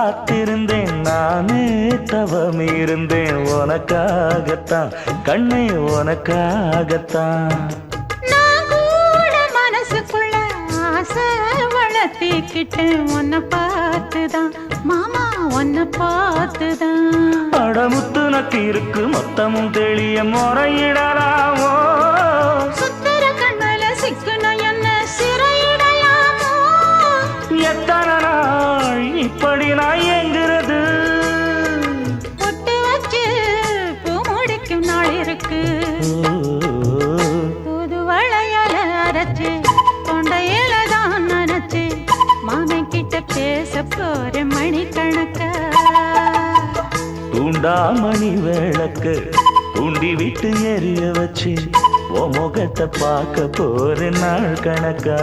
காத்திருந்தேன் நானே தவம் இருந்தேன் உனக்காகத்தான் கண்ணே உனக்காகத்தான் நான் கூட மனசுக்குள்ள ஆசை வளர்த்திக்கிட்டேன் உன்னை பார்த்துதான் மாமா உன்னை பார்த்துதான் அடமுத்து நக்கு இருக்கு மொத்தமும் தெளிய முறையிடலாமோ சுத்தர கண்ணல சிக்கன என்ன சிறையிடையாமோ எத்தனை நாள் இப்படி நான் எங்கிறது பொட்டு வச்சு பூ முடிக்கும் நாள் இருக்கு புது வளையல அரைச்சு தொண்டையில தான் நினைச்சு மாமன் கிட்ட பேச போற மணிக்கணக்கா தூண்டாமணி விளக்கு தூண்டி விட்டு எரிய வச்சு உன் முகத்தை பார்க்க போற நாள் கணக்கா